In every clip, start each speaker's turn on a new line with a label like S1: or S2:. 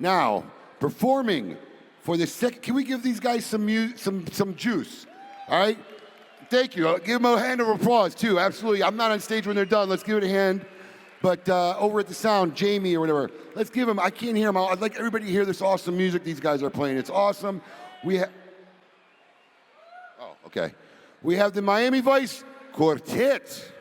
S1: Now, performing for the second, can we give these guys some juice? All right? Thank you. Give them a hand of applause, too. Absolutely. I'm not on stage when they're done. Let's give it a hand. But over at the sound, Jamie or whatever, let's give them, I can't hear them. I'd like everybody to hear this awesome music these guys are playing. It's awesome. Oh, okay. We have the Miami Vice Quartet.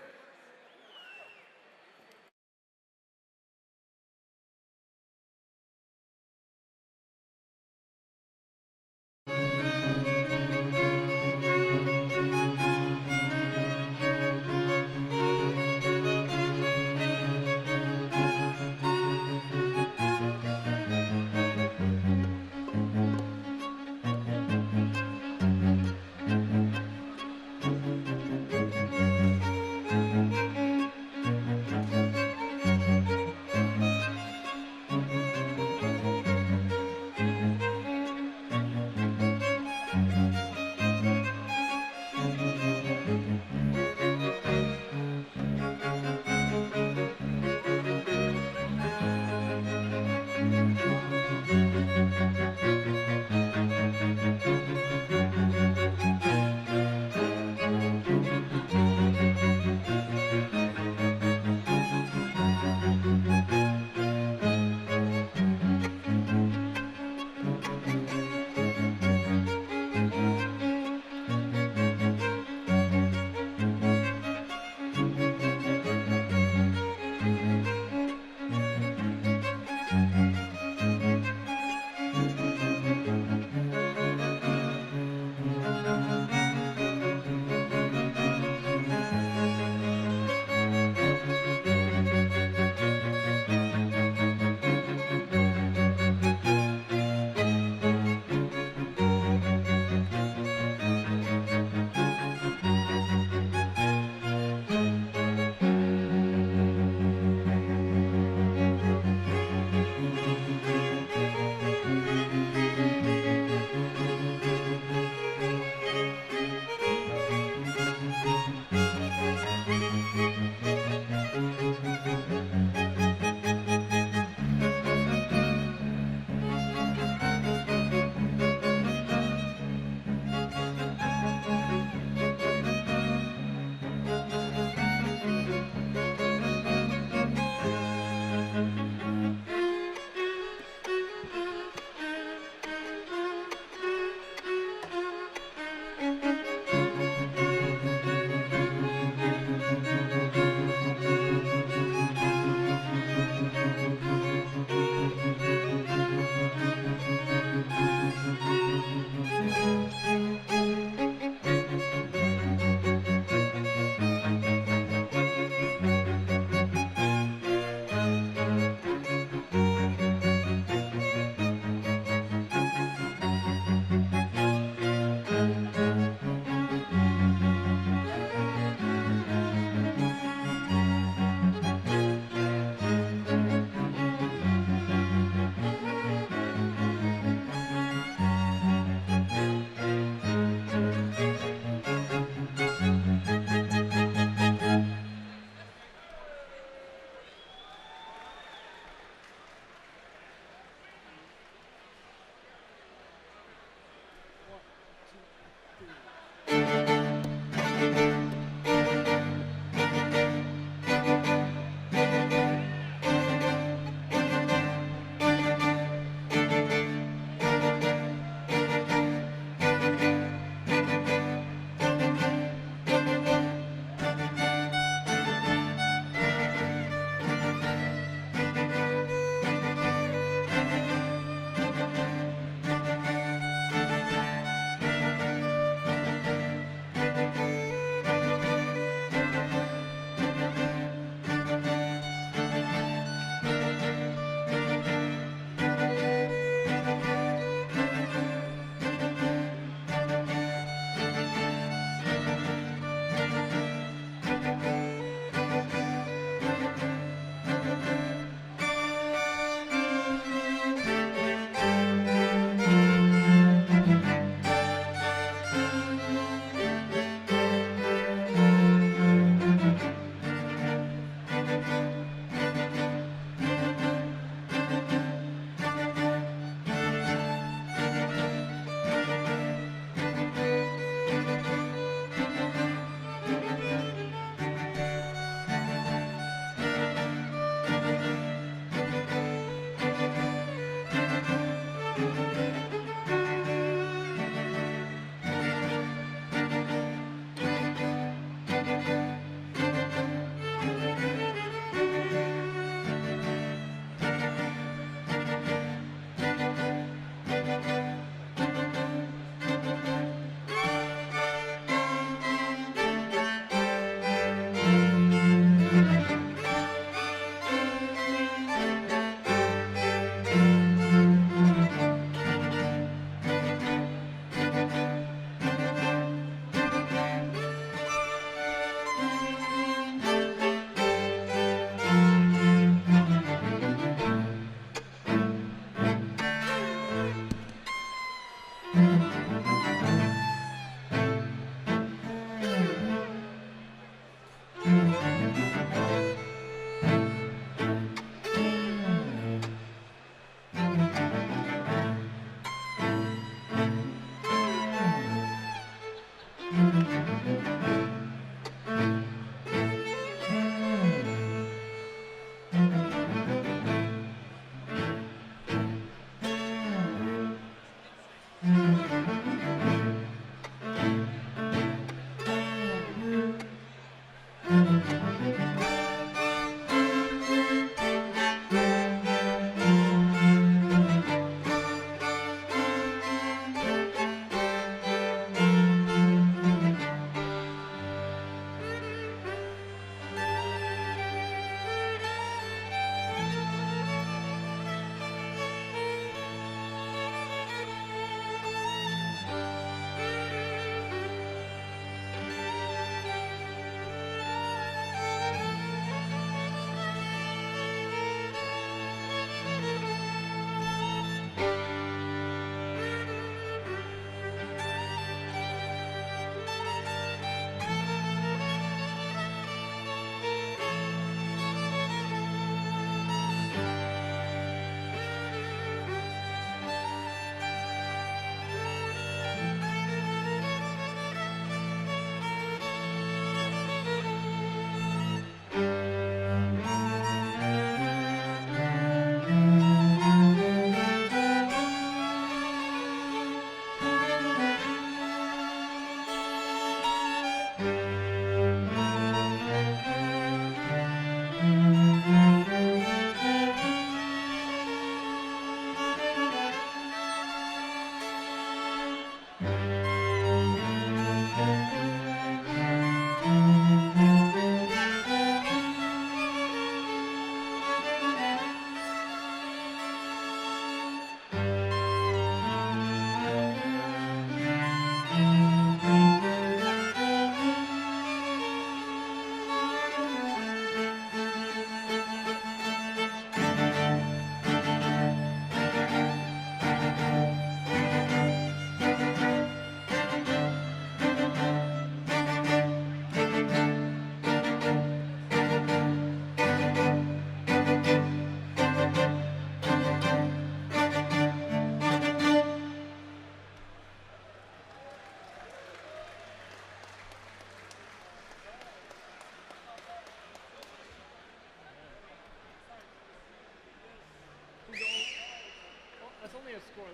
S2: a score.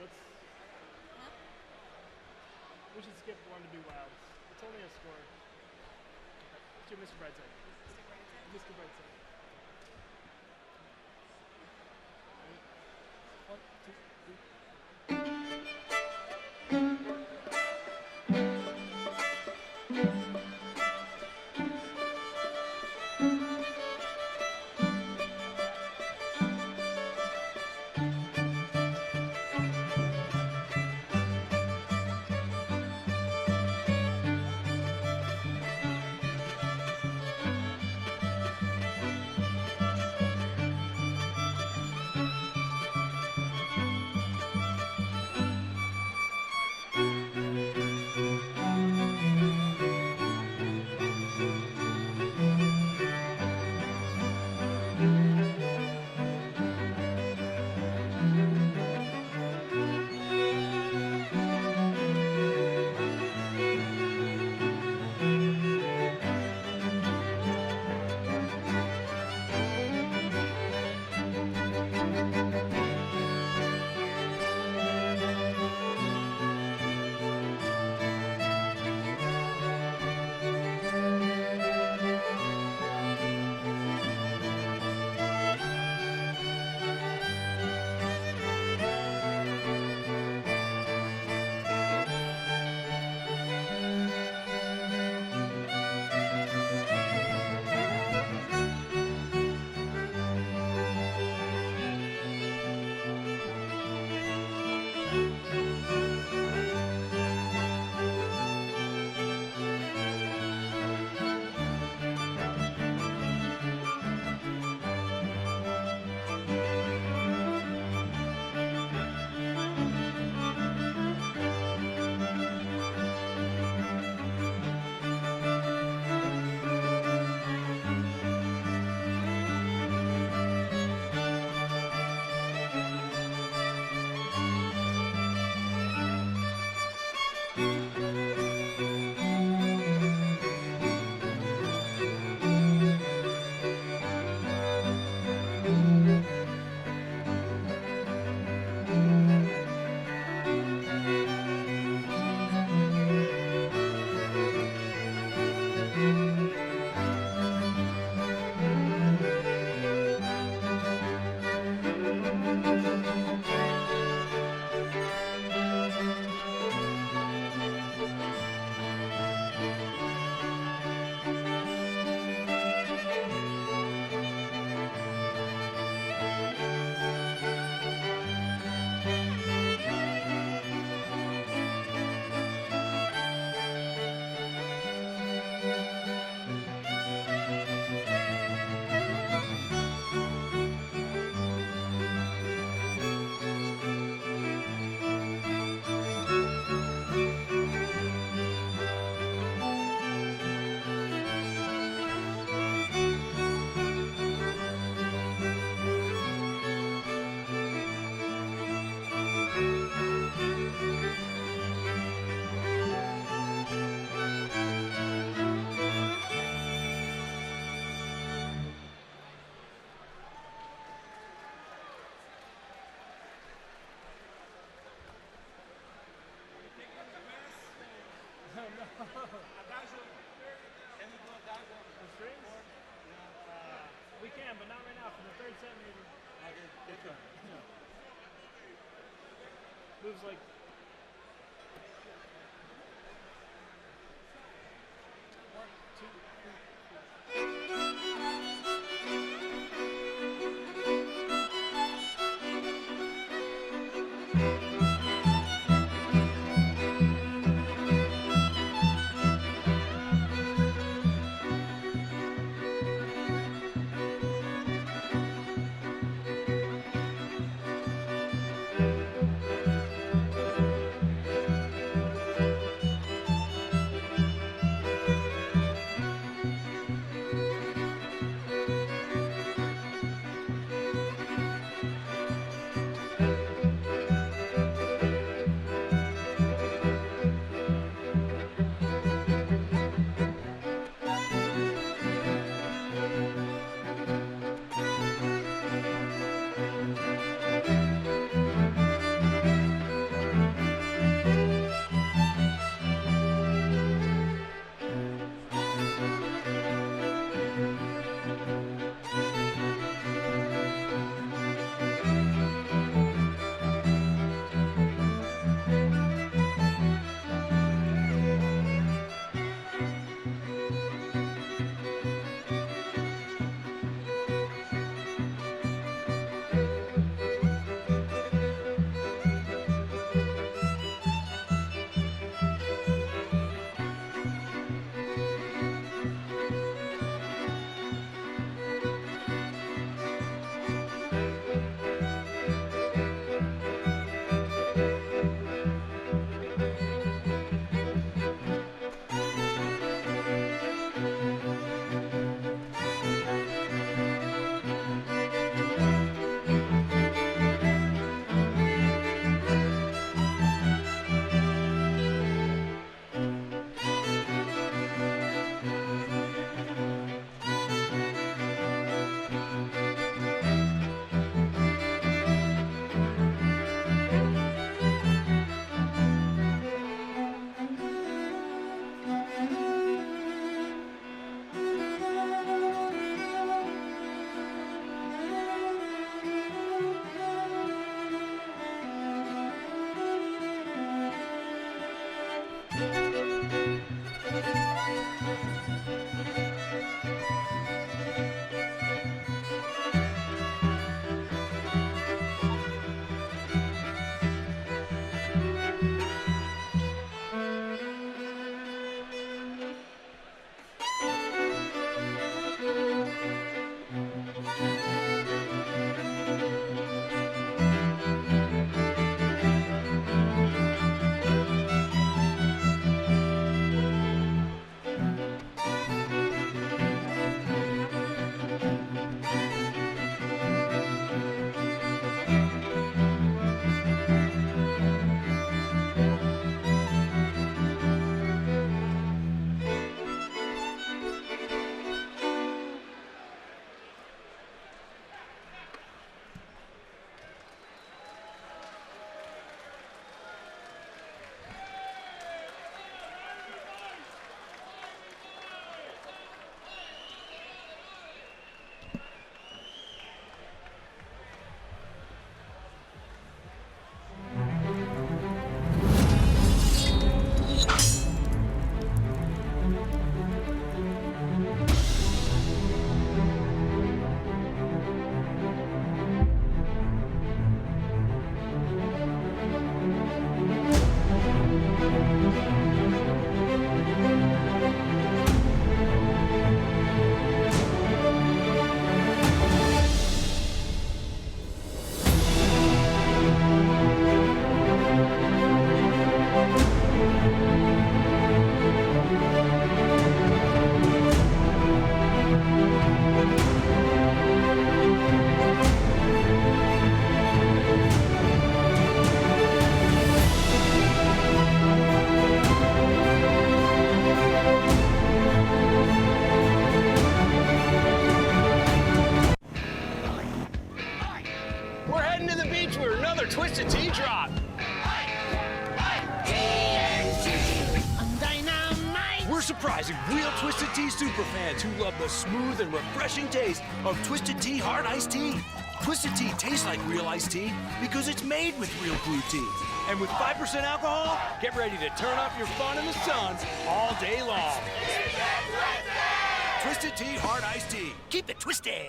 S2: We should skip one to do wilds. It's only a score. Let's do Mr. Brightside. Mr. Brightside. One, two, three. We can, but not right now. For the third set, maybe. Okay. Moves like. One, two,
S3: Twisted Tea drop. We're surprising real Twisted Tea superfans who love the smooth and refreshing taste of Twisted Tea Hard Iced Tea. Twisted Tea tastes like real iced tea because it's made with real brewed tea. And with 5% alcohol, get ready to turn up your fun in the sun all day long. Twisted Tea Hard Iced Tea. Keep it twisted.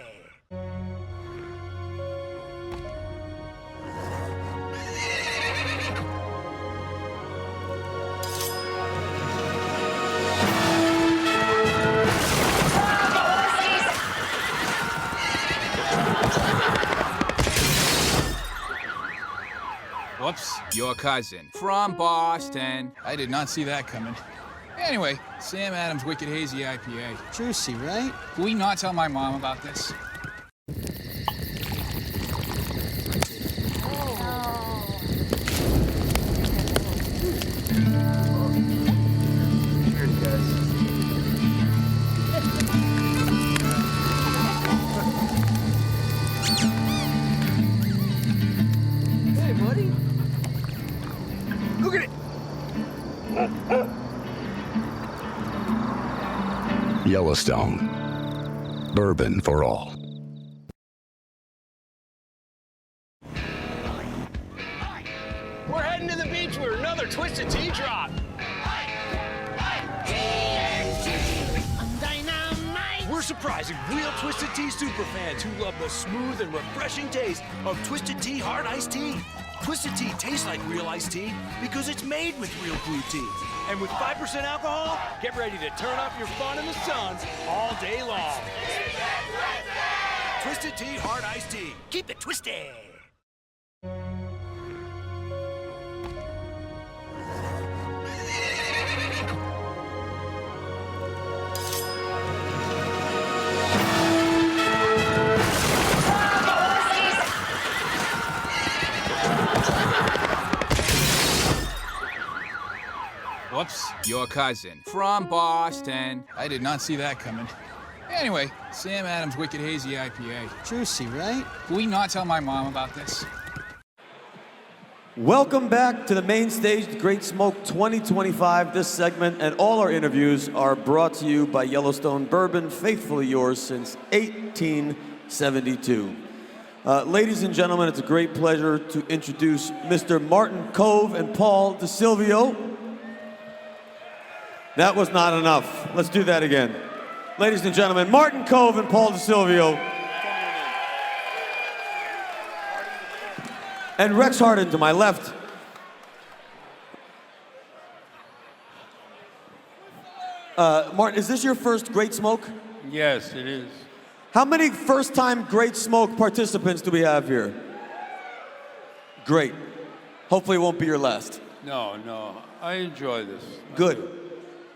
S4: Whoops, your cousin from Boston. I did not see that coming. Anyway, Sam Adams Wicked Hazy IPA. Juicy, right? Can we not tell my mom about this?
S3: Hey, buddy. Look at it.
S5: Yellowstone. Bourbon for all.
S3: We're heading to the beach for another Twisted Tea drop. We're surprising real Twisted Tea superfans who love the smooth and refreshing taste of Twisted Tea Hard Iced Tea. Twisted Tea tastes like real iced tea because it's made with real brewed tea. And with 5% alcohol, get ready to turn up your fun in the sun all day long. Twisted Tea Hard Iced Tea. Keep it twisted.
S4: Whoops, your cousin from Boston. I did not see that coming. Anyway, Sam Adams Wicked Hazy IPA. Juicy, right? Can we not tell my mom about this?
S6: Welcome back to the main stage, the Great Smoke 2025. This segment and all our interviews are brought to you by Yellowstone Bourbon, faithfully yours since 1872. Ladies and gentlemen, it's a great pleasure to introduce Mr. Martin Cove and Paul DeSilvio. That was not enough. Let's do that again. Ladies and gentlemen, Martin Cove and Paul DeSilvio. And Rex Harden to my left. Martin, is this your first Great Smoke?
S7: Yes, it is.
S6: How many first-time Great Smoke participants do we have here? Great. Hopefully it won't be your last.
S7: No, I enjoy this.
S6: Good.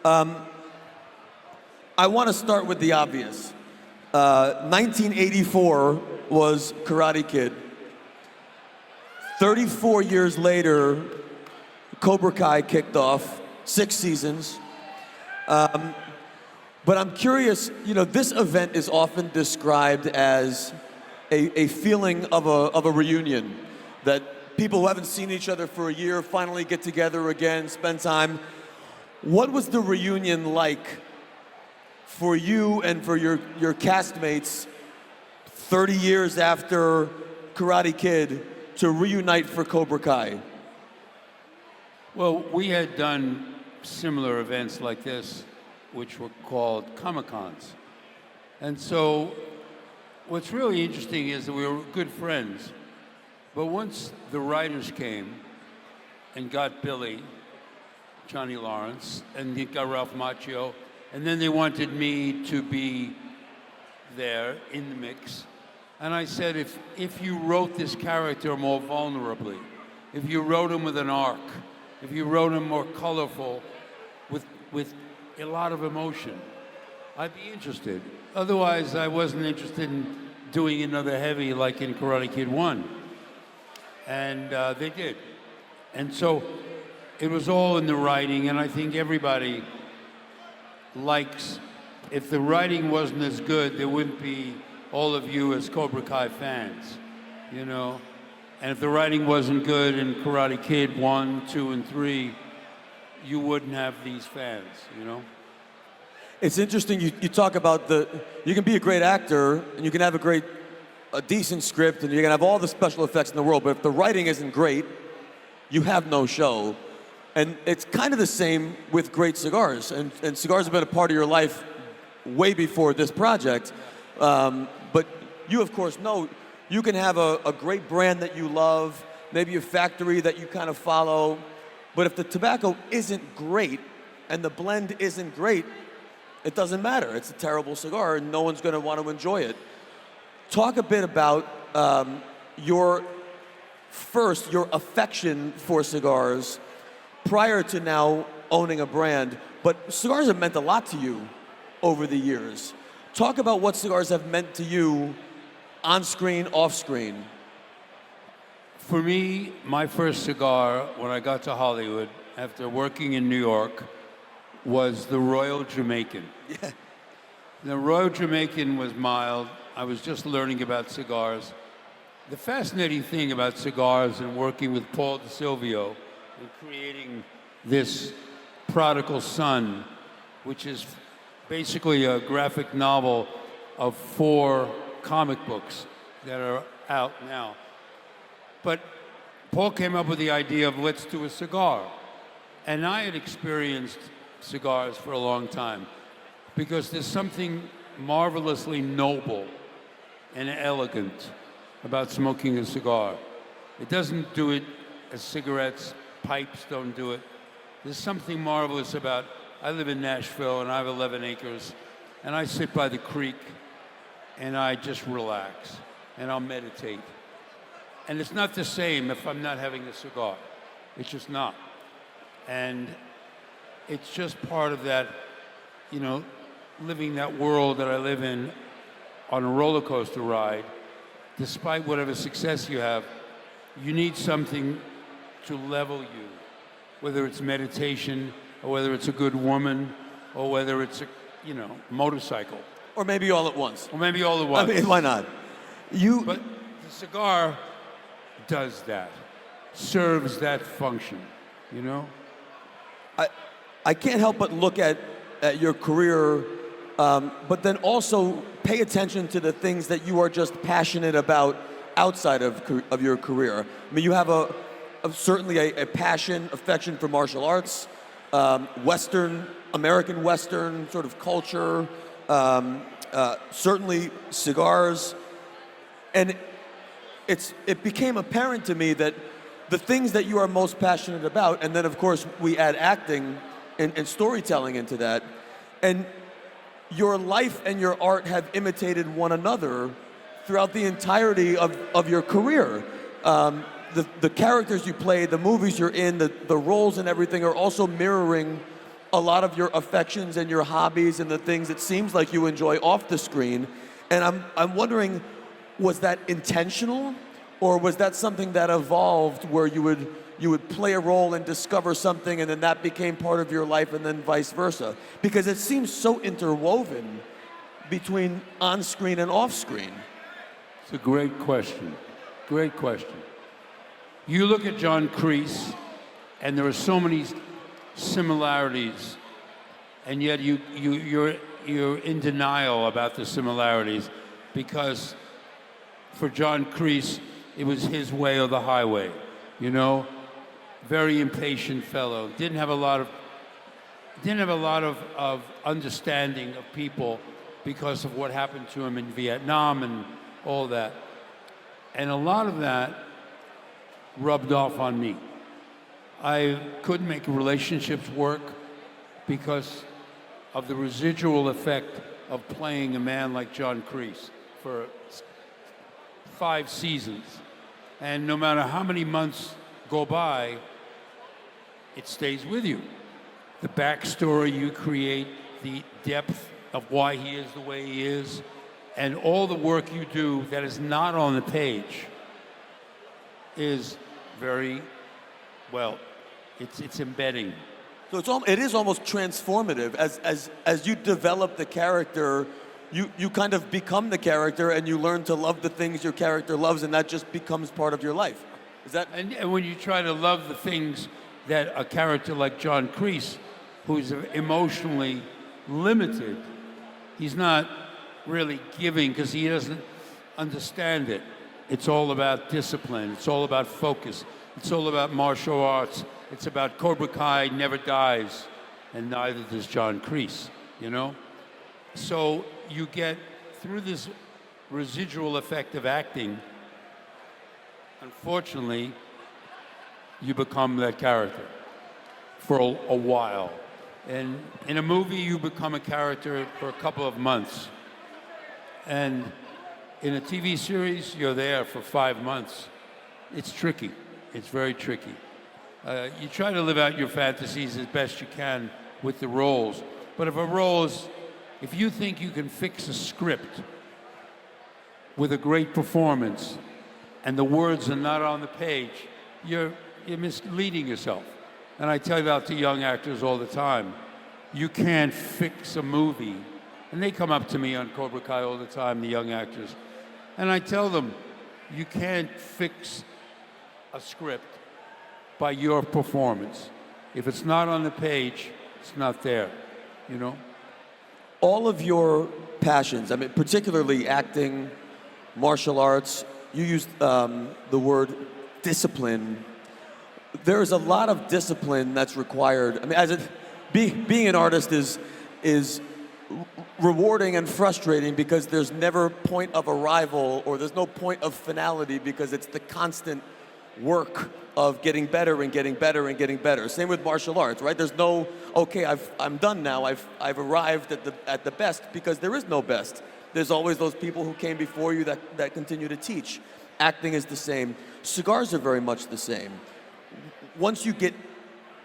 S6: I want to start with the obvious. 1984 was Karate Kid. 34 years later, Cobra Kai kicked off, 6 seasons. But I'm curious, you know, this event is often described as a feeling of a reunion, that people who haven't seen each other for a year finally get together again, spend time. What was the reunion like for you and for your castmates 30 years after Karate Kid to reunite for Cobra Kai?
S7: Well, we had done similar events like this, which were called Comic-Cons. And so what's really interesting is that we were good friends. But once the writers came and got Billy, Johnny Lawrence, and they got Ralph Macchio, and then they wanted me to be there in the mix. And I said, if you wrote this character more vulnerably, if you wrote him with an arc, if you wrote him more colorful, with a lot of emotion, I'd be interested. Otherwise, I wasn't interested in doing another heavy like in Karate Kid 1. And they did. And so it was all in the writing, and I think everybody likes, if the writing wasn't as good, there wouldn't be all of you as Cobra Kai fans, you know? And if the writing wasn't good in Karate Kid 1, 2, and 3, you wouldn't have these fans, you know?
S6: It's interesting, you talk about you can be a great actor and you can have a decent script and you can have all the special effects in the world, but if the writing isn't great, you have no show. And it's kind of the same with great cigars. And cigars have been a part of your life way before this project. But you, of course, know you can have a great brand that you love, maybe a factory that you kind of follow, but if the tobacco isn't great and the blend isn't great, it doesn't matter. It's a terrible cigar and no one's going to want to enjoy it. Talk a bit about your affection for cigars prior to now owning a brand, but cigars have meant a lot to you over the years. Talk about what cigars have meant to you on screen, off screen.
S7: For me, my first cigar when I got to Hollywood after working in New York was the Royal Jamaican.
S6: Yeah.
S7: The Royal Jamaican was mild. I was just learning about cigars. The fascinating thing about cigars and working with Paul DeSilvio and creating this Prodigal Son, which is basically a graphic novel of 4 comic books that are out now. But Paul came up with the idea of let's do a cigar. And I had experienced cigars for a long time because there's something marvelously noble and elegant about smoking a cigar. It doesn't do it as cigarettes, pipes don't do it. There's something marvelous about, I live in Nashville and I have 11 acres and I sit by the creek and I just relax and I'll meditate. And it's not the same if I'm not having a cigar. It's just not. And it's just part of that, you know, living that world that I live in on a roller coaster ride. Despite whatever success you have, you need something to level you, whether it's meditation or whether it's a good woman or whether it's a, you know, motorcycle.
S6: Or maybe all at once.
S7: Or maybe all at once.
S6: I mean, why not?
S7: But the cigar does that, serves that function, you know?
S6: I can't help but look at your career, but then also pay attention to the things that you are just passionate about outside of your career. I mean, you have certainly a passion, affection for martial arts, American Western sort of culture, certainly cigars, and it became apparent to me that the things that you are most passionate about, and then of course we add acting and storytelling into that, and your life and your art have imitated one another throughout the entirety of your career. The characters you play, the movies you're in, the roles and everything are also mirroring a lot of your affections and your hobbies and the things it seems like you enjoy off the screen. And I'm wondering, was that intentional, or was that something that evolved where you would play a role and discover something and then that became part of your life and then vice versa? Because it seems so interwoven between on-screen and off-screen.
S7: It's a great question. Great question. You look at John Kreese, and there are so many similarities, and yet you're in denial about the similarities because for John Kreese, it was his way or the highway, you know? Very impatient fellow. Didn't have a lot of understanding of people because of what happened to him in Vietnam and all that. And a lot of that rubbed off on me. I couldn't make relationships work because of the residual effect of playing a man like John Kreese for 5 seasons. And no matter how many months go by, it stays with you. The backstory you create, the depth of why he is the way he is, and all the work you do that is not on the page is very, well, it's embedding.
S6: So it is almost transformative. As you develop the character, you kind of become the character and you learn to love the things your character loves, and that just becomes part of your life. Is that
S7: And when you try to love the things that a character like John Kreese, who's emotionally limited, he's not really giving because he doesn't understand it. It's all about discipline. It's all about focus. It's all about martial arts. It's about Cobra Kai never dies, and neither does John Kreese, you know? So you get, through this residual effect of acting, unfortunately, you become that character for a while. And in a movie, you become a character for a couple of months. And in a TV series, you're there for 5 months. It's tricky. It's very tricky. You try to live out your fantasies as best you can with the roles. But if you think you can fix a script with a great performance and the words are not on the page, you're misleading yourself. And I tell that to young actors all the time. You can't fix a movie. And they come up to me on Cobra Kai all the time, the young actors. And I tell them, you can't fix a script by your performance. If it's not on the page, it's not there, you know?
S6: all of your passions, I mean, particularly acting, martial arts, you used the word discipline. There's a lot of discipline that's required. I mean, being an artist is rewarding and frustrating because there's never point of arrival or there's no point of finality because it's the constant work of getting better and getting better and getting better. Same with martial arts, right? There's no, okay, I'm done now. I've arrived at the best, because there is no best. There's always those people who came before you that continue to teach. Acting is the same. Cigars are very much the same. Once you get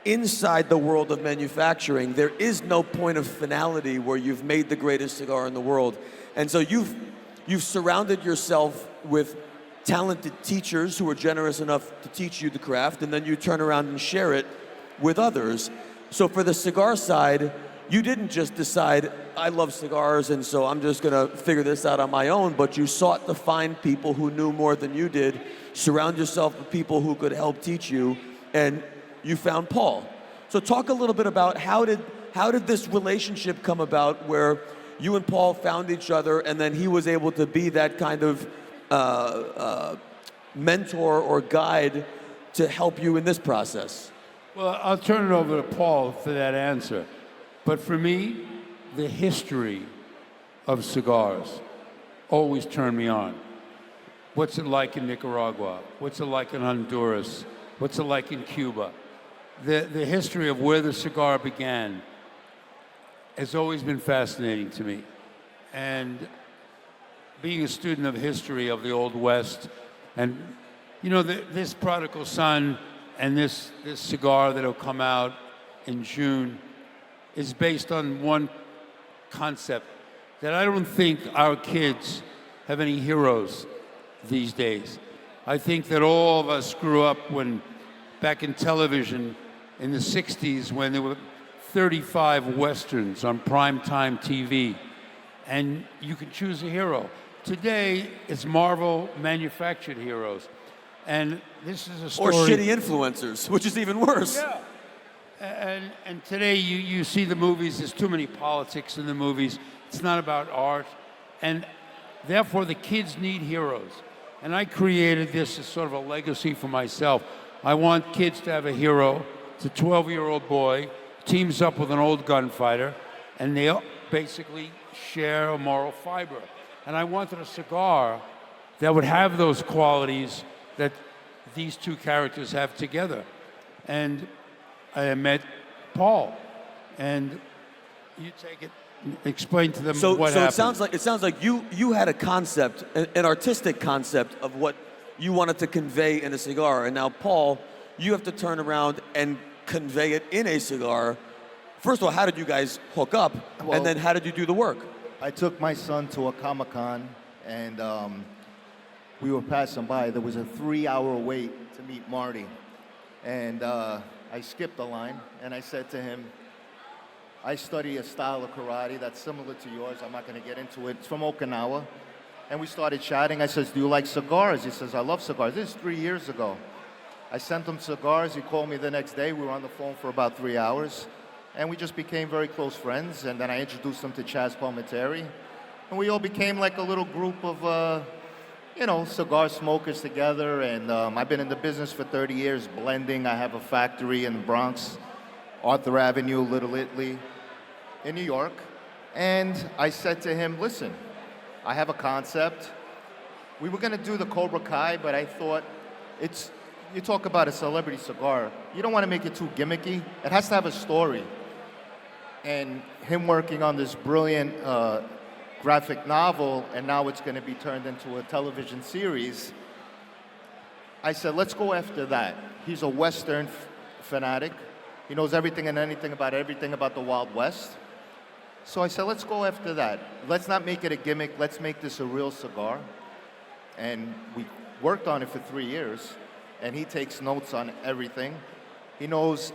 S6: inside the world of manufacturing, there is no point of finality where you've made the greatest cigar in the world. And so you've surrounded yourself with talented teachers who are generous enough to teach you the craft, and then you turn around and share it with others. So for the cigar side, you didn't just decide, I love cigars, and so I'm just gonna figure this out on my own, but you sought to find people who knew more than you did, surround yourself with people who could help teach you, and you found Paul. So talk a little bit about how did this relationship come about where you and Paul found each other, and then he was able to be that kind of mentor or guide to help you in this process?
S7: Well, I'll turn it over to Paul for that answer. But for me, the history of cigars always turned me on. What's it like in Nicaragua? What's it like in Honduras? What's it like in Cuba? The history of where the cigar began has always been fascinating to me. And being a student of history of the Old West, and you know, this Prodigal Son and this cigar that'll come out in June is based on one concept, that I don't think our kids have any heroes these days. I think that all of us grew up back in television in the 60s, when there were 35 Westerns on primetime TV, and you could choose a hero. Today, it's Marvel manufactured heroes. And this is a story.
S6: Or shitty influencers, which is even worse.
S7: Yeah. And today you see the movies, there's too many politics in the movies. It's not about art. And therefore, the kids need heroes. And I created this as sort of a legacy for myself. I want kids to have a hero. It's a 12-year-old boy, teams up with an old gunfighter, and they basically share a moral fiber. And I wanted a cigar that would have those qualities that these two characters have together. And I met Paul, and you take it, explain to them what happened.
S6: So it sounds like you had a concept, an artistic concept of what you wanted to convey in a cigar, and now Paul, you have to turn around and convey it in a cigar. First of all, how did you guys hook up, and then how did you do the work?
S8: I took my son to a Comic-Con, and we were passing by. There was a 3-hour wait to meet Marty. And I skipped the line, and I said to him, I study a style of karate that's similar to yours. I'm not going to get into it. It's from Okinawa. And we started chatting. I says, do you like cigars? He says, I love cigars. This is 3 years ago. I sent him cigars. He called me the next day. We were on the phone for about 3 hours. And we just became very close friends. And then I introduced him to Chaz Palminteri. And we all became like a little group of, cigar smokers together. And I've been in the business for 30 years, blending. I have a factory in the Bronx, Arthur Avenue, Little Italy, in New York. And I said to him, listen, I have a concept. We were going to do the Cobra Kai, but I thought you talk about a celebrity cigar. You don't want to make it too gimmicky. It has to have a story. And him working on this brilliant graphic novel, and now it's going to be turned into a television series. I said, let's go after that. He's a Western fanatic. He knows everything and anything about the Wild West. So I said, let's go after that. Let's not make it a gimmick. Let's make this a real cigar. And we worked on it for 3 years, and he takes notes on everything. He knows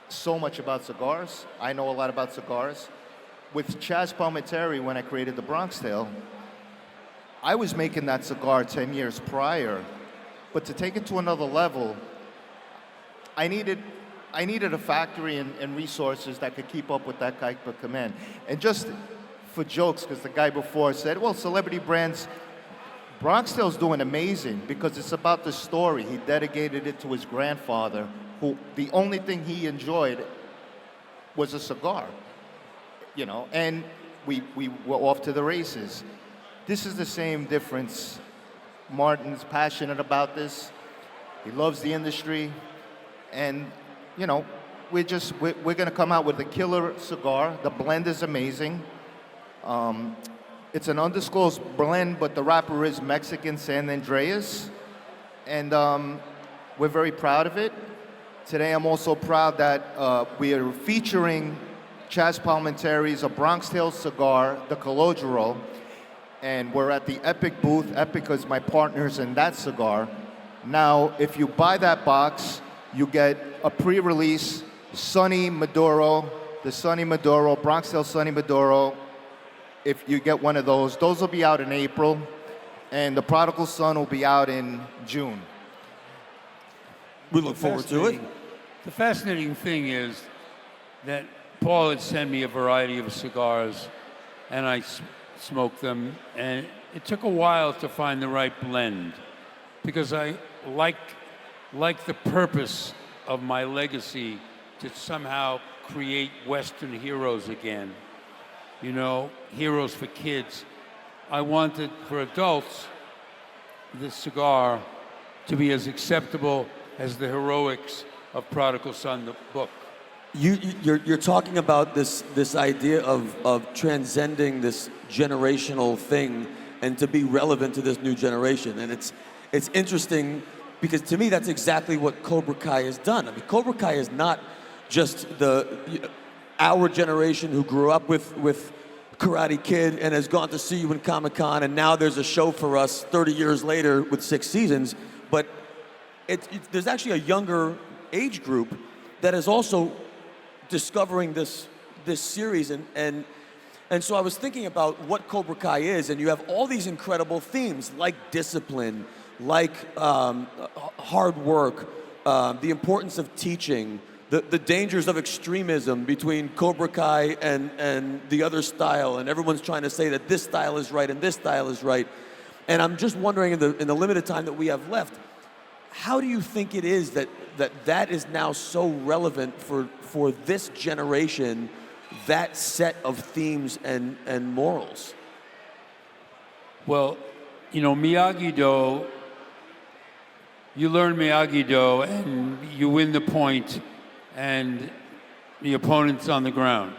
S8: so much about cigars. I know a lot about cigars. With Chaz Palminteri, when I created the Bronx Tale, I was making that cigar 10 years prior, but to take it to another level, I needed a factory and resources that could keep up with that type of command. And just for jokes, because the guy before said, well, celebrity brands, Bronx Tale's doing amazing because it's about the story. He dedicated it to his grandfather, who the only thing he enjoyed was a cigar, and we were off to the races. This is the same difference. Martin's passionate about this. He loves the industry, and we're going to come out with a killer cigar. The blend is amazing. It's an undisclosed blend, but the wrapper is Mexican San Andreas, and we're very proud of it. Today, I'm also proud that we are featuring Chaz Palminteri's A Bronx Tale cigar, the Calogero, and we're at the Epic booth. Epic is my partners in that cigar. Now, if you buy that box, you get a pre-release Sonny Maduro, the Sonny Maduro, Bronx Tale Sonny Maduro. If you get one of those will be out in April, and the Prodigal Son will be out in June.
S6: We look forward to it.
S7: The fascinating thing is that Paul had sent me a variety of cigars, and I smoked them, and it took a while to find the right blend, because I like the purpose of my legacy to somehow create Western heroes again. Heroes for kids. I wanted, for adults, this cigar to be as acceptable as the heroics of Prodigal Son, the book.
S6: You're talking about this idea of transcending this generational thing and to be relevant to this new generation. And it's interesting because to me that's exactly what Cobra Kai has done. I mean, Cobra Kai is not just our generation who grew up with Karate Kid and has gone to see you in Comic-Con, and now there's a show for us 30 years later with 6 seasons. But there's actually a younger age group that is also discovering this series, and so I was thinking about what Cobra Kai is, and you have all these incredible themes like discipline, like hard work, the importance of teaching, the dangers of extremism between Cobra Kai and the other style, and everyone's trying to say that this style is right and this style is right. And I'm just wondering, in the limited time that we have left, how do you think it is that is now so relevant for this generation, that set of themes and morals?
S7: Well, Miyagi-Do, you learn Miyagi-Do and you win the point and the opponent's on the ground.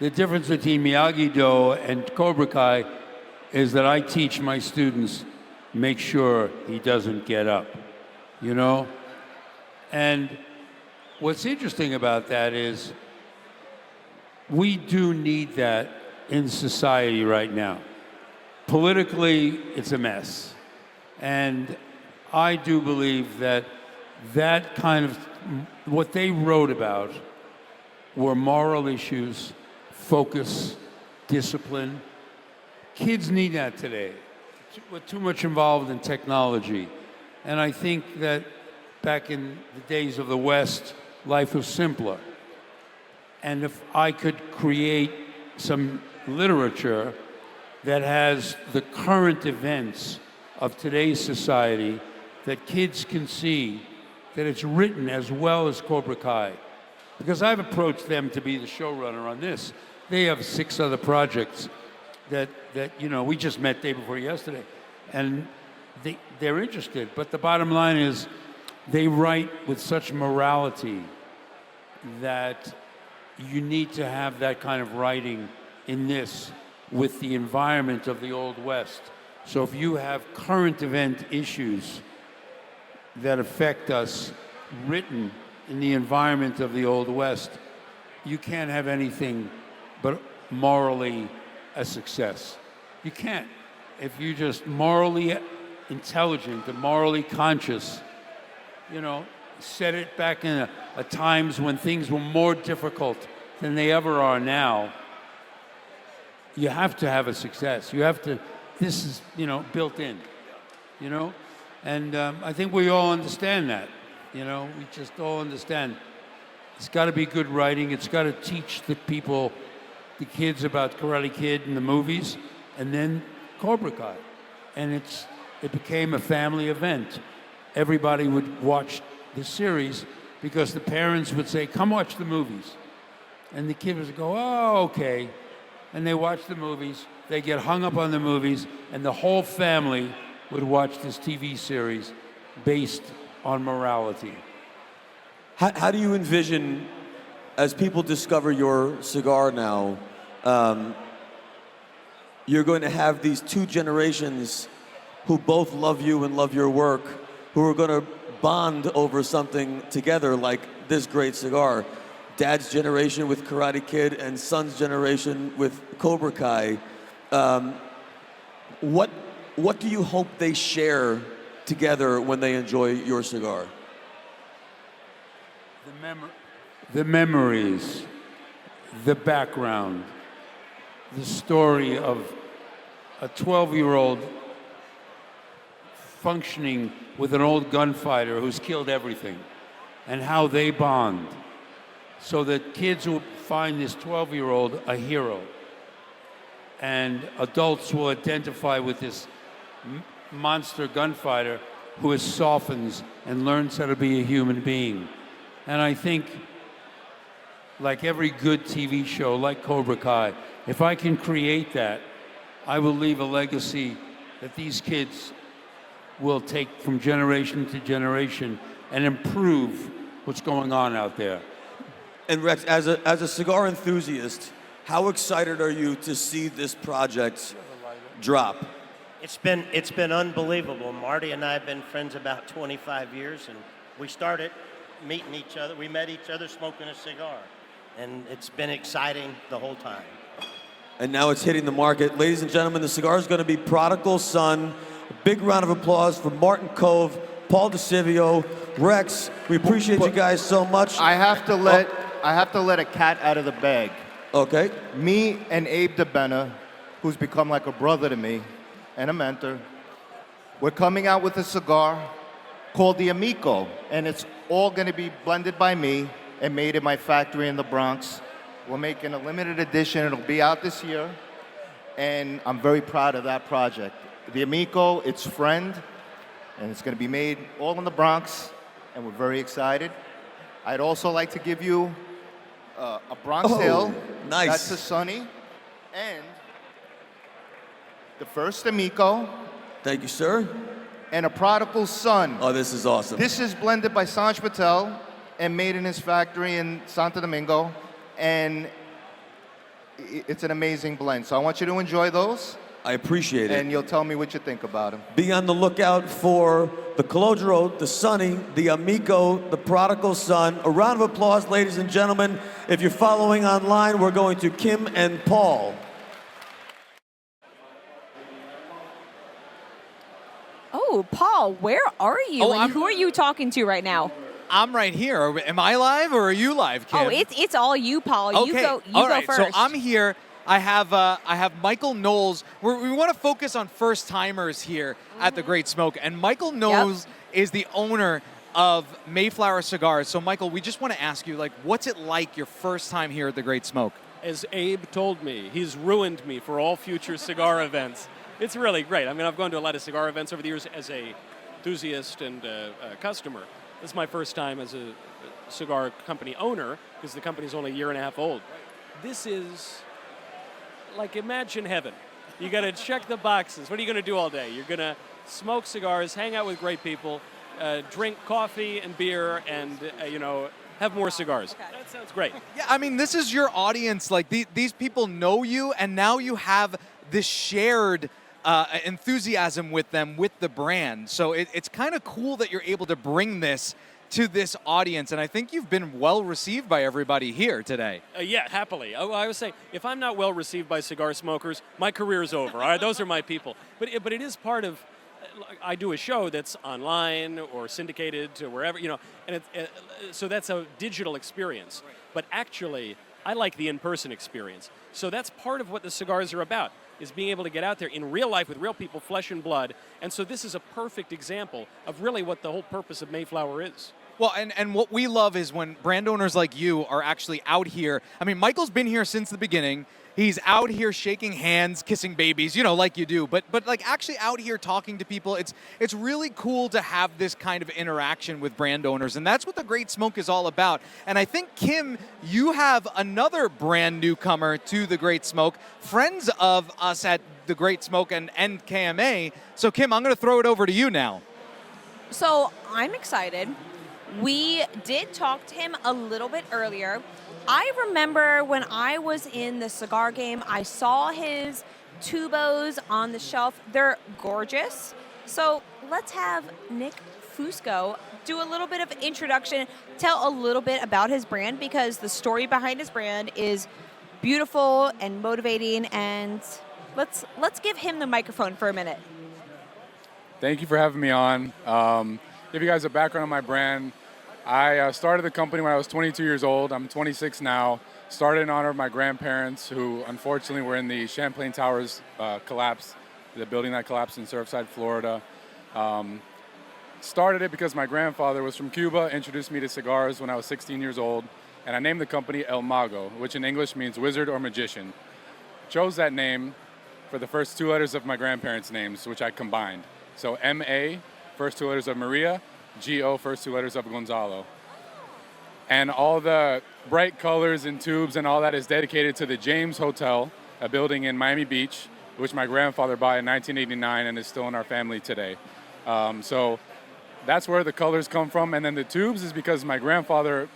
S7: The difference between Miyagi-Do and Cobra Kai is that I teach my students, make sure he doesn't get up, And what's interesting about that is we do need that in society right now. Politically, it's a mess. And I do believe that kind of, what they wrote about were moral issues, focus, discipline. Kids need that today. We're too much involved in technology. And I think that back in the days of the West, life was simpler. And if I could create some literature that has the current events of today's society, that kids can see, that it's written as well as Cobra Kai. Because I've approached them to be the showrunner on this. They have 6 other projects that we just met day before yesterday. And they're interested. But the bottom line is they write with such morality that you need to have that kind of writing in this with the environment of the Old West. So if you have current event issues that affect us written in the environment of the Old West, you can't have anything but morally a success. You can't. If you're just morally intelligent and morally conscious, set it back in a times when things were more difficult than they ever are now, you have to have a success. You have to, this is, built in, And I think we all understand that, we just all understand. It's got to be good writing. It's got to teach the people, the kids about Karate Kid and the movies, and then Cobra Kai. And it became a family event. Everybody would watch the series because the parents would say, come watch the movies. And the kids would go, oh, okay. And they watch the movies, they get hung up on the movies, and the whole family would watch this TV series based on morality.
S6: How do you envision, as people discover your cigar now, you're going to have these 2 generations who both love you and love your work, who are going to bond over something together like this great cigar? Dad's generation with Karate Kid and son's generation with Cobra Kai. What do you hope they share together when they enjoy your cigar?
S7: The memories, the background, the story of a 12-year-old functioning with an old gunfighter who's killed everything, and how they bond. So that kids will find this 12-year-old a hero, and adults will identify with this monster gunfighter who softens and learns how to be a human being. And I think, like every good TV show, like Cobra Kai, if I can create that, I will leave a legacy that these kids will take from generation to generation and improve what's going on out there.
S6: And Rex, as a cigar enthusiast, how excited are you to see this project drop?
S9: It's been unbelievable. Marty and I have been friends about 25 years, and we started meeting each other. We met each other smoking a cigar, and it's been exciting the whole time.
S6: And now it's hitting the market. Ladies and gentlemen, the cigar is going to be Prodigal Son. A big round of applause for Martin Cove, Paul DeCivio, Rex. We appreciate you guys so much.
S8: I have to let a cat out of the bag.
S6: Okay.
S8: Me and Abe DeBena, who's become like a brother to me and a mentor, we're coming out with a cigar called the Amico, and it's all going to be blended by me and made in my factory in the Bronx. We're making a limited edition. It'll be out this year, and I'm very proud of that project. The Amico, it's Friend, and it's going to be made all in the Bronx, and we're very excited. I'd also like to give you a Bronx Ale.
S6: Nice.
S8: That's a Sunny, and the first Amico.
S6: Thank you, sir.
S8: And a Prodigal Son.
S6: Oh, this is awesome.
S8: This is blended by Sanj Patel and made in his factory in Santo Domingo, and it's an amazing blend. So I want you to enjoy those.
S6: I appreciate it.
S8: And you'll tell me what you think about them.
S6: Be on the lookout for the Colodro, the Sunny, the Amico, the Prodigal Son. A round of applause, ladies and gentlemen. If you're following online, we're going to Kim and Paul.
S10: Oh, Paul, where are you?
S11: Oh,
S10: And who are you talking to right now?
S11: I'm right here. Am I live or are you live, Kim?
S10: Oh, it's all you, Paul.
S11: Okay.
S10: You go
S11: All right.
S10: first.
S11: So I'm here. I have Michael Knowles. We want to focus on first timers here at the Great Smoke, and Michael Knowles is the owner of Mayflower Cigars. So, Michael, we just want to ask you, like, what's it like your first time here at the Great Smoke?
S12: As Abe told me, he's ruined me for all future cigar events. It's really great. I mean, I've gone to a lot of cigar events over the years as a enthusiast and a customer. This is my first time as a cigar company owner, because the company's only a year and a half old. This is like, imagine heaven. You got to check the boxes. What are you going to do all day? You're going to smoke cigars, hang out with great people, drink coffee and beer, and have more cigars. Okay. That sounds great.
S11: Yeah, I mean, this is your audience. Like, these people know you, and now you have this shared enthusiasm with them, with the brand. So it's kind of cool that you're able to bring this to this audience, and I think you've been well received by everybody here today.
S12: Yeah, happily. I was saying, if I'm not well received by cigar smokers, my career's over. All right, those are my people. But it is part of. I do a show that's online or syndicated to wherever, and so that's a digital experience. But actually, I like the in-person experience. So that's part of what the cigars are about, is being able to get out there in real life with real people, flesh and blood. And so this is a perfect example of really what the whole purpose of Mayflower is.
S11: Well, and what we love is when brand owners like you are actually out here. I mean, Michael's been here since the beginning. He's out here shaking hands, kissing babies, like you do. But like actually out here talking to people, it's really cool to have this kind of interaction with brand owners, and that's what the Great Smoke is all about. And I think, Kim, you have another brand newcomer to the Great Smoke, friends of us at the Great Smoke and KMA. So, Kim, I'm going to throw it over to you now.
S10: So I'm excited. We did talk to him a little bit earlier. I remember when I was in the cigar game, I saw his tubos on the shelf. They're gorgeous. So let's have Nick Fusco do a little bit of introduction, tell a little bit about his brand, because the story behind his brand is beautiful and motivating. And let's give him the microphone for a minute.
S13: Thank you for having me on. Give you guys a background on my brand. I started the company when I was 22 years old. I'm 26 now. Started in honor of my grandparents, who unfortunately were in the Champlain Towers collapse, the building that collapsed in Surfside, Florida. Started it because my grandfather was from Cuba, introduced me to cigars when I was 16 years old, and I named the company El Mago, which in English means wizard or magician. Chose that name for the first two letters of my grandparents' names, which I combined. So M-A, first two letters of Maria, G-O, first two letters of Gonzalo. And all the bright colors and tubes and all that is dedicated to the James Hotel, a building in Miami Beach, which my grandfather bought in 1989 and is still in our family today. So that's where the colors come from. And then the tubes is because my grandfather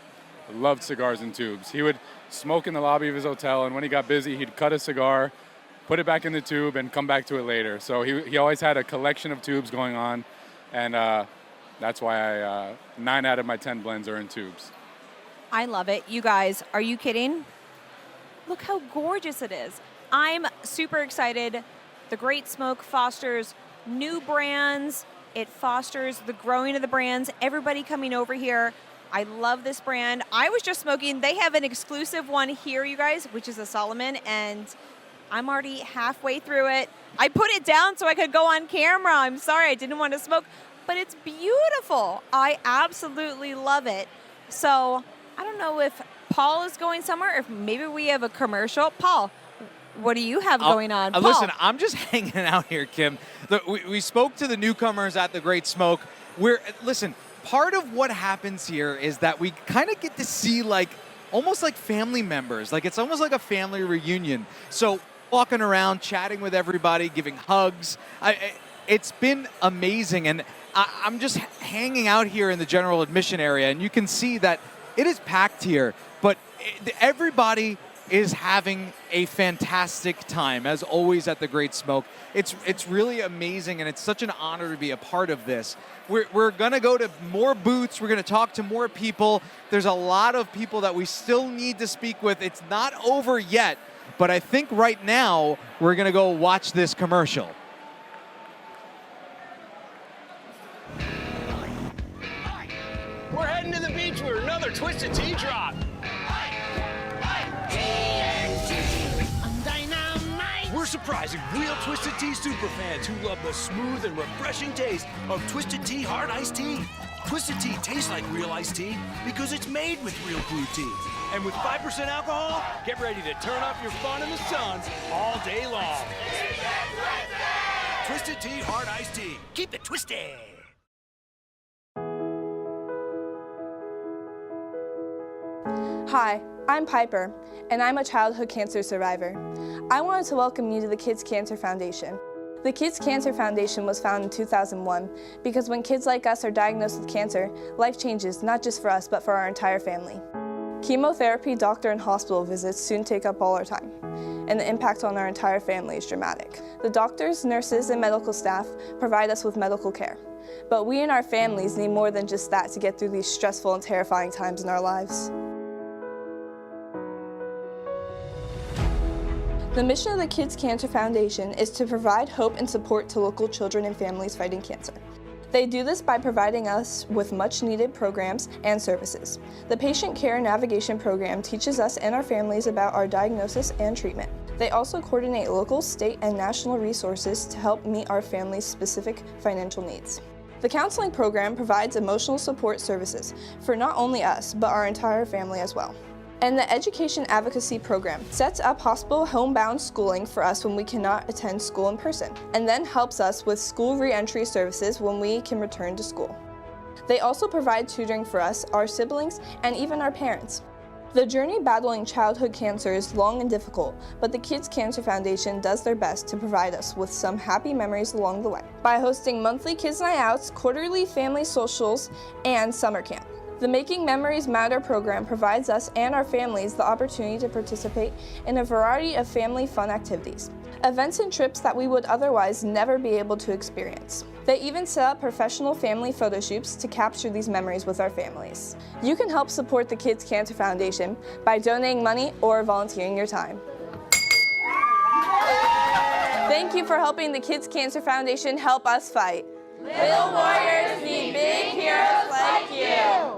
S13: loved cigars and tubes. He would smoke in the lobby of his hotel, and when he got busy, he'd cut a cigar, put it back in the tube, and come back to it later. So he always had a collection of tubes going on, and that's why 9 out of my 10 blends are in tubes.
S10: I love it. You guys, are you kidding? Look how gorgeous it is. I'm super excited. The Great Smoke fosters new brands. It fosters the growing of the brands. Everybody coming over here. I love this brand. I was just smoking. They have an exclusive one here, you guys, which is a Solomon, and I'm already halfway through it. I put it down so I could go on camera. I'm sorry, I didn't want to smoke, but it's beautiful. I absolutely love it. So I don't know if Paul is going somewhere, or if maybe we have a commercial. Paul, what do you have going on? Paul?
S11: Listen, I'm just hanging out here, Kim. We spoke to the newcomers at the Great Smoke. Listen, part of what happens here is that we kind of get to see almost like family members. Like, it's almost like a family reunion. So walking around, chatting with everybody, giving hugs. It's been amazing. And I'm just hanging out here in the general admission area, and you can see that it is packed here. But everybody is having a fantastic time, as always, at the Great Smoke. It's really amazing, and it's such an honor to be a part of this. We're going to go to more booths. We're going to talk to more people. There's a lot of people that we still need to speak with. It's not over yet, but I think right now we're going to go watch this commercial.
S3: We're heading to the beach for another Twisted Tea drop. We're surprising real Twisted Tea superfans who love the smooth and refreshing taste of Twisted Tea Hard Iced Tea. Twisted Tea tastes like real iced tea because it's made with real brewed tea. And with 5% alcohol, get ready to turn up your fun in the sun all day long. Twisted Tea Hard Iced Tea. Keep it twisted.
S14: Hi, I'm Piper, and I'm a childhood cancer survivor. I wanted to welcome you to the Kids Cancer Foundation. The Kids Cancer Foundation was founded in 2001 because when kids like us are diagnosed with cancer, life changes not just for us but for our entire family. Chemotherapy, doctor, and hospital visits soon take up all our time, and the impact on our entire family is dramatic. The doctors, nurses, and medical staff provide us with medical care, but we and our families need more than just that to get through these stressful and terrifying times in our lives. The mission of the Kids Cancer Foundation is to provide hope and support to local children and families fighting cancer. They do this by providing us with much-needed programs and services. The Patient Care Navigation Program teaches us and our families about our diagnosis and treatment. They also coordinate local, state, and national resources to help meet our family's specific financial needs. The counseling program provides emotional support services for not only us, but our entire family as well. And the Education Advocacy Program sets up hospital homebound schooling for us when we cannot attend school in person, and then helps us with school reentry services when we can return to school. They also provide tutoring for us, our siblings, and even our parents. The journey battling childhood cancer is long and difficult, but the Kids Cancer Foundation does their best to provide us with some happy memories along the way by hosting monthly Kids Night Outs, quarterly family socials, and summer camp. The Making Memories Matter program provides us and our families the opportunity to participate in a variety of family fun activities, events and trips that we would otherwise never be able to experience. They even set up professional family photo shoots to capture these memories with our families. You can help support the Kids Cancer Foundation by donating money or volunteering your time. Thank you for helping the Kids Cancer Foundation help us fight. Little warriors need big heroes like you.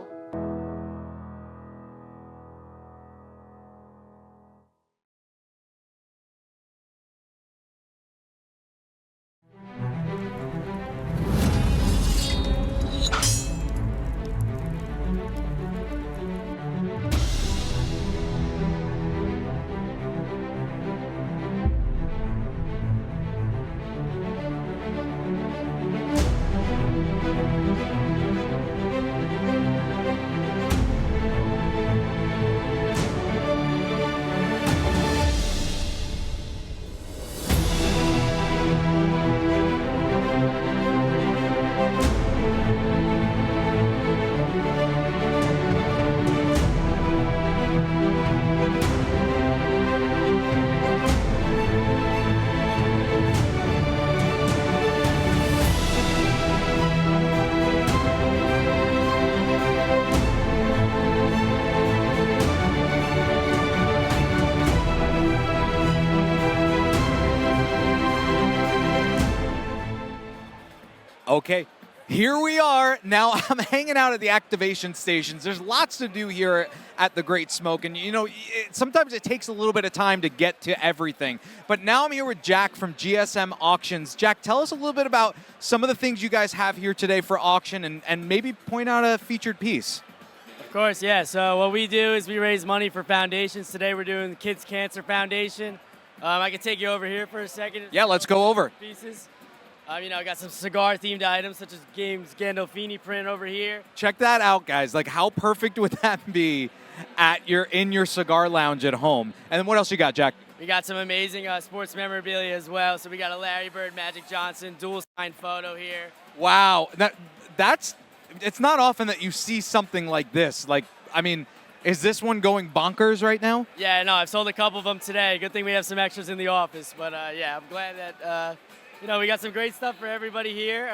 S11: Okay, here we are. Now I'm hanging out at the activation stations. There's lots to do here at the Great Smoke, and you know, sometimes it takes a little bit of time to get to everything. But now I'm here with Jack from GSM Auctions. Jack, tell us a little bit about some of the things you guys have here today for auction, and maybe point out a featured piece.
S15: Of course, yeah. So what we do is we raise money for foundations. Today we're doing the Kids Cancer Foundation. I can take you over here for a second.
S11: Yeah, let's go over.
S15: Pieces. You know, I got some cigar-themed items such as James Gandolfini print over here.
S11: Check that out, guys. Like, how perfect would that be in your cigar lounge at home? And then what else you got, Jack?
S15: We got some amazing sports memorabilia as well. So we got a Larry Bird, Magic Johnson, dual-signed photo here.
S11: Wow, it's not often that you see something like this. Like, I mean, is this one going bonkers right now?
S15: Yeah, no, I've sold a couple of them today. Good thing we have some extras in the office. But yeah, I'm glad that, you know, we got some great stuff for everybody here.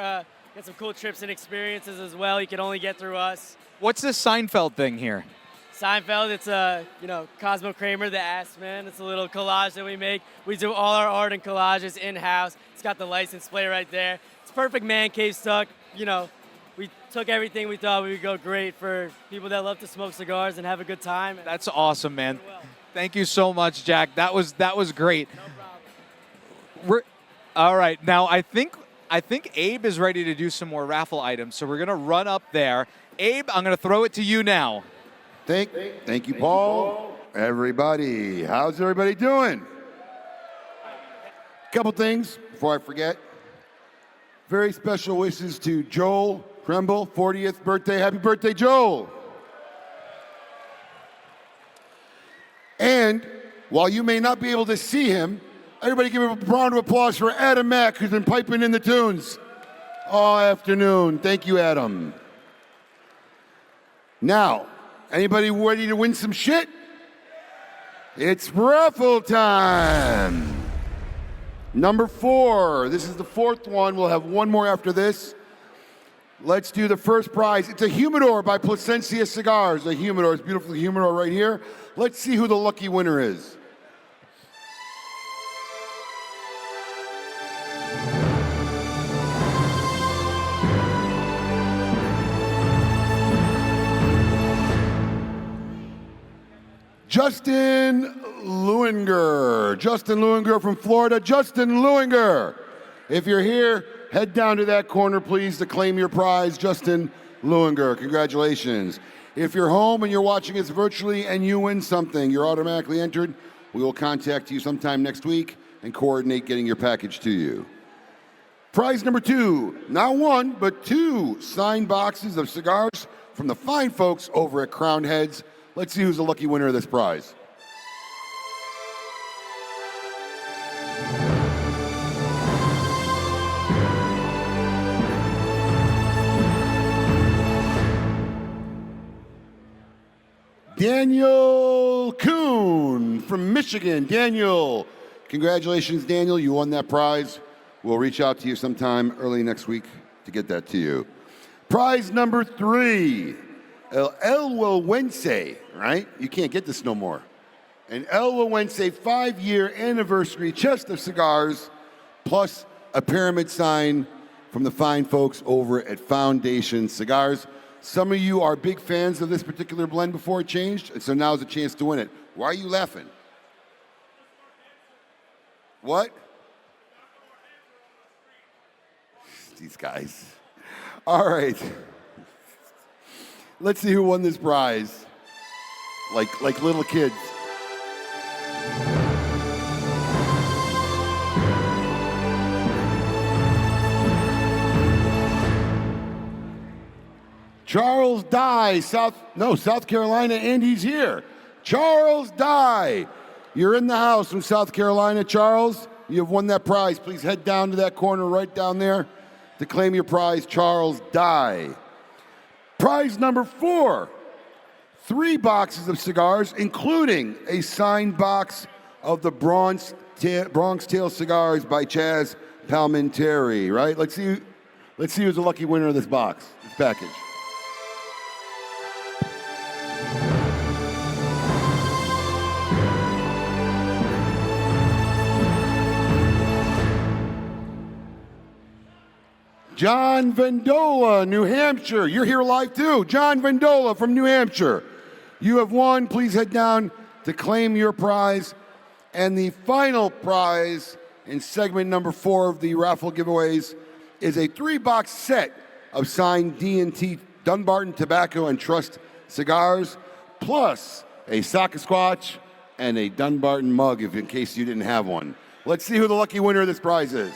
S15: Got some cool trips and experiences as well. You can only get through us.
S11: What's this Seinfeld thing here?
S15: Seinfeld, it's you know, Cosmo Kramer, the Ass Man. It's a little collage that we make. We do all our art and collages in-house. It's got the license plate right there. It's perfect man cave stuck. You know, we took everything we thought we would go great for people that love to smoke cigars and have a good time.
S11: That's awesome, man. Thank you so much, Jack. That was great.
S15: No problem.
S11: All right, now I think I think Abe is ready to do some more raffle items, so we're going to run up there. Abe, I'm going to throw it to you now.
S1: Thank you, Paul. Everybody, how's everybody doing? Couple things before I forget. Very special wishes to Joel Kremble, 40th birthday. Happy birthday, Joel. And while you may not be able to see him, everybody give a round of applause for Adam Mack, who's been piping in the tunes all afternoon. Thank you, Adam. Now, anybody ready to win some shit? It's raffle time. Number 4. This is the 4th one. We'll have one more after this. Let's do the first prize. It's a humidor by Placencia Cigars. A humidor. It's a beautiful humidor right here. Let's see who the lucky winner is. Justin Lewinger. Justin Lewinger from Florida. Justin Lewinger. If you're here, head down to that corner, please, to claim your prize. Justin Lewinger. Congratulations. If you're home and you're watching us virtually and you win something, you're automatically entered. We will contact you sometime next week and coordinate getting your package to you. Prize number 2. Not 1, but 2 signed boxes of cigars from the fine folks over at Crowned Heads. Let's see who's the lucky winner of this prize. Daniel Kuhn from Michigan. Daniel, congratulations, Daniel. You won that prize. We'll reach out to you sometime early next week to get that to you. Prize number 3. El Elwawense, right? You can't get this no more. An Elwawense 5-year anniversary chest of cigars, plus a pyramid sign from the fine folks over at Foundation Cigars. Some of you are big fans of this particular blend before it changed, and so now's a chance to win it. Why are you laughing? What? These guys. All right. Let's see who won this prize. Like little kids. Charles Dye, South Carolina, and he's here. Charles Dye, you're in the house from South Carolina, Charles. You have won that prize. Please head down to that corner right down there to claim your prize, Charles Dye. Prize number 4, 3 boxes of cigars, including a signed box of the Bronx Tale Cigars by Chaz Palminteri, right? Let's see who's the lucky winner of this box, this package. John Vendola, New Hampshire. You're here live too. John Vendola from New Hampshire. You have won. Please head down to claim your prize. And the final prize in segment number 4 of the raffle giveaways is a 3-box set of signed D&T Dunbarton Tobacco and Trust cigars, plus a Sasquatch and a Dunbarton mug, in case you didn't have one. Let's see who the lucky winner of this prize is.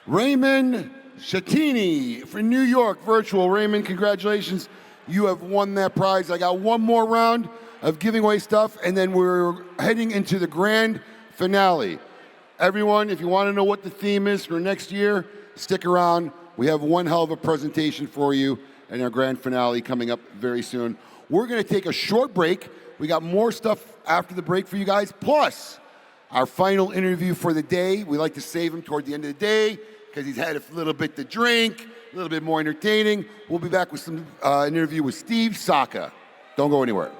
S1: Raymond Shattini from New York, virtual. Raymond, congratulations. You have won that prize. I got one more round of giving away stuff, and then we're heading into the grand finale. Everyone, if you want to know what the theme is for next year, stick around. We have one hell of a presentation for you and our grand finale coming up very soon. We're going to take a short break. We got more stuff after the break for you guys, plus our final interview for the day. We like to save him toward the end of the day because he's had a little bit to drink, a little bit more entertaining. We'll be back with some interview with Steve Saka. Don't go anywhere.